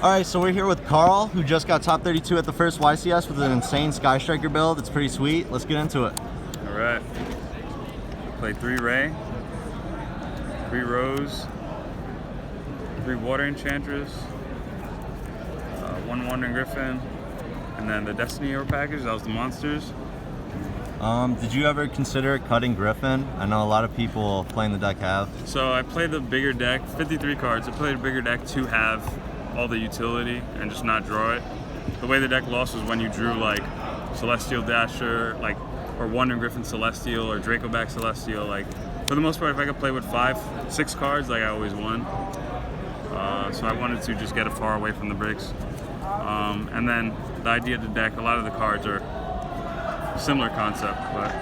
All right, so we're here with Carl, who just got top 32 at the first YCS with an insane Sky Striker build. It's pretty sweet. Let's get into it. All right. Played 3 Ray, 3 Rose, 3 Water Enchantress, 1 Wandering Griffin, and then the Destiny Hero package. That was the monsters. Did you ever consider cutting Griffin? I know a lot of people playing the deck have. So I played the bigger deck, 53 cards. I played a bigger deck to have all the utility and just not draw it. The way the deck lost was when you drew like Celestial Dasher, like or Wandering Griffin Celestial or Dracoback Celestial. Like for the most part, if I could play with 5-6 cards, like I always won. So I wanted to just get it far away from the bricks. And then the idea of the deck, a lot of the cards are similar concept, but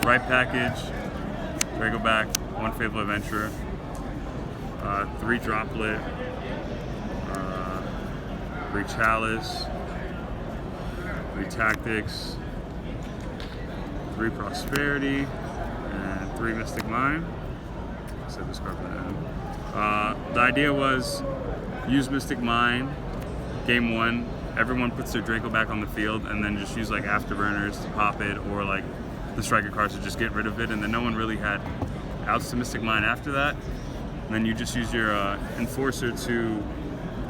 right package, Dracoback, 1 Fabled Adventurer, 3 Droplet, 3 Chalice, 3 Tactics, 3 Prosperity, and 3 Mystic Mine. I said this card for the end. The idea was use Mystic Mine, game 1, everyone puts their Draco back on the field, and then just use like Afterburners to pop it, or like the Striker cards to just get rid of it, and then no one really had outs to Mystic Mine after that. And then you just use your Enforcer to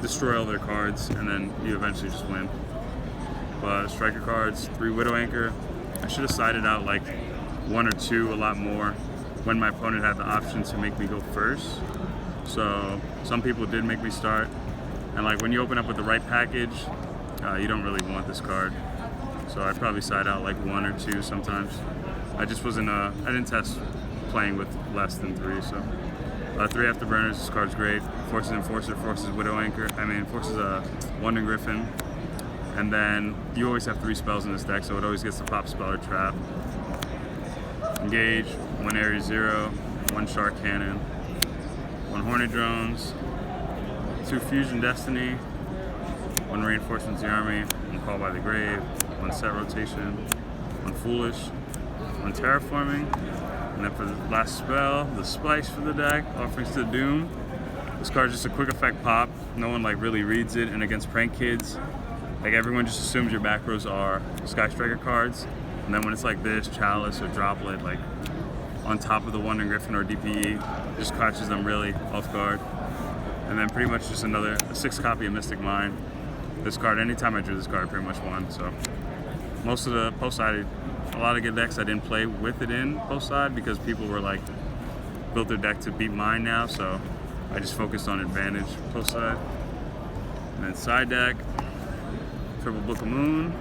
destroy all their cards, and then you eventually just win. But Striker cards, 3 Widow Anchor. I should have sided out like 1 or 2 a lot more when my opponent had the option to make me go first. So some people did make me start, and like when you open up with the right package, you don't really want this card. So I'd probably side out like 1 or 2 sometimes. I just wasn't, I didn't test playing with less than 3, so. 3 Afterburners, this card's great. Forces Enforcer, forces Widow Anchor, forces Wandering Griffin. And then you always have 3 spells in this deck, so it always gets to pop spell or trap. Engage, 1 Area 0, 1 Shark Cannon, 1 Hornet Drones, 2 Fusion Destiny, 1 Reinforcement to the Army, 1 Call by the Grave, 1 Set Rotation, 1 Foolish, 1 Terraforming, and then for the last spell, the Splice for the deck, Offerings to Doom. This card's just a quick effect pop. No one like really reads it, and against Prank Kids, like everyone just assumes your back rows are Sky Striker cards, and then when it's like this, Chalice or Droplet, like on top of the Wandering Griffin or DPE, just catches them really off guard. And then pretty much just another 6 copy of Mystic Mine. This card, anytime I drew this card, I pretty much won. So most of the post side, a lot of good decks I didn't play with it in post side because people were like built their deck to beat mine now. So I just focused on advantage post side. And then side deck, triple Book of Moon.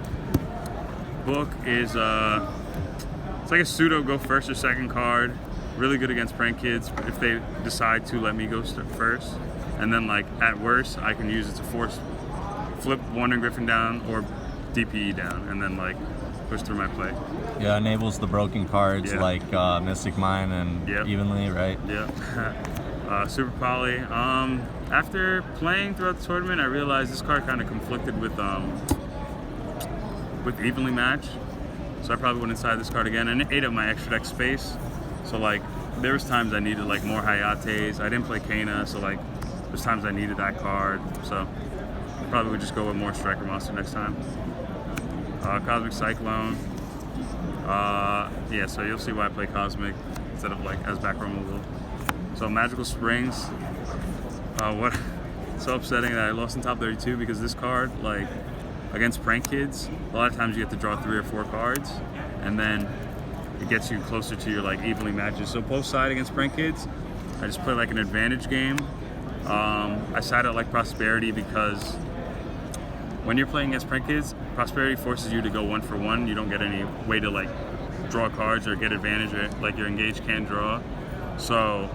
Book is it's like a pseudo go first or second card. Really good against Prank Kids if they decide to let me go first. And then like at worst, I can use it to force flip Wandering Griffin down or DPE down, and then like push through my play. Yeah, enables the broken cards like Mystic Mine and Evenly, right? Yeah. Super Poly. After playing throughout the tournament, I realized this card kind of conflicted with Evenly Match, so I probably wouldn't side this card again, and it ate up my extra deck space. So like there was times I needed like more Hayates. I didn't play Kana, so like there's times I needed that card. So I probably would just go with more Striker Monster next time. Cosmic Cyclone. Yeah, so you'll see why I play Cosmic instead of like as back removal. So Magical Springs. What? So upsetting that I lost in top 32 because this card, like against Prank Kids, a lot of times you have to draw 3 or 4 cards, and then it gets you closer to your like evenly matches. So post side against Prank Kids, I just play like an advantage game. I side out like Prosperity because when you're playing against Prank Kids, Prosperity forces you to go 1 for 1. You don't get any way to like draw cards or get advantage, or like your engage can't draw. So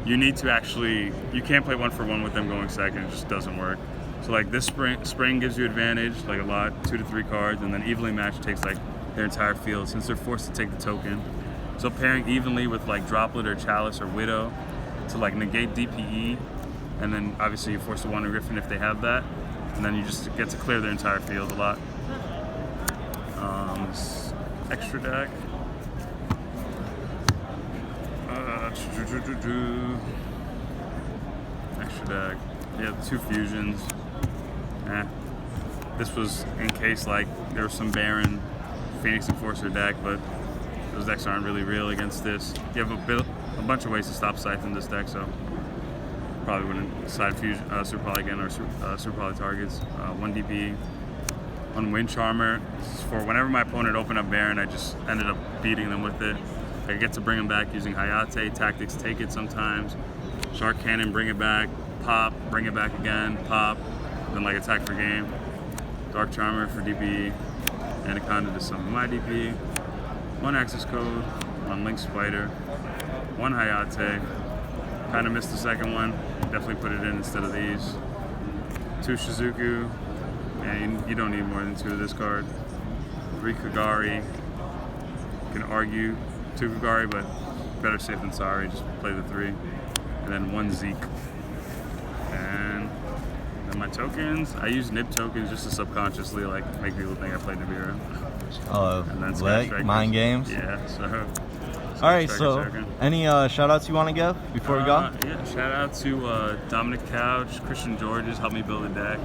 you need to actually, you can't play 1 for 1 with them going second. It just doesn't work. So like this spring gives you advantage, like a lot, 2 to 3 cards, and then Evenly Match takes like their entire field since they're forced to take the token. So pairing Evenly with like Droplet or Chalice or Widow to like negate DPE, and then obviously you force the Wandering Griffin if they have that, and then you just get to clear their entire field a lot. Extra deck. Extra deck. Yeah, 2 fusions. This was in case like there was some Baron Phoenix Enforcer deck, but those decks aren't really real against this. You have a bunch of ways to stop Scythe in this deck, so probably wouldn't side fusion Super Poly again or Super Poly targets. 1 DP, 1 Wind Charmer. This is for whenever my opponent opened up Baron, I just ended up beating them with it. I get to bring them back using Hayate, Tactics, take it sometimes. Shark Cannon, bring it back, pop, bring it back again, pop, then like attack for game. Dark Charmer for DP, Anaconda to summon my DP. 1 Access Code, 1 Link Spider, 1 Hayate. Kind of missed the second one. Definitely put it in instead of these. 2 Shizuku, and you don't need more than 2 of this card. 3 Kagari. You can argue 2 Kagari, but better safe than sorry. Just play the 3. And then 1 Zeke. And then my tokens, I use Nib tokens just to subconsciously like make people think I played Nibiru. And then Sky Strikers. Mind games? Yeah, so. All right, so any shout outs you want to give before we go? Yeah, shout out to Dominic Couch, Christian Georges helped me build a deck.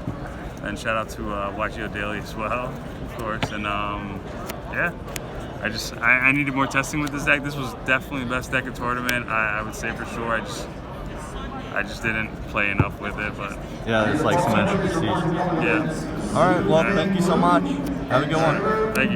And shout out to YCS Daily as well, of course. And yeah, I needed more testing with this deck. This was definitely the best deck of tournament, I would say for sure. I just didn't play enough with it, but yeah, it's like some intricacies. Yeah. All right, well, thank you so much. Have a good one. Thank you.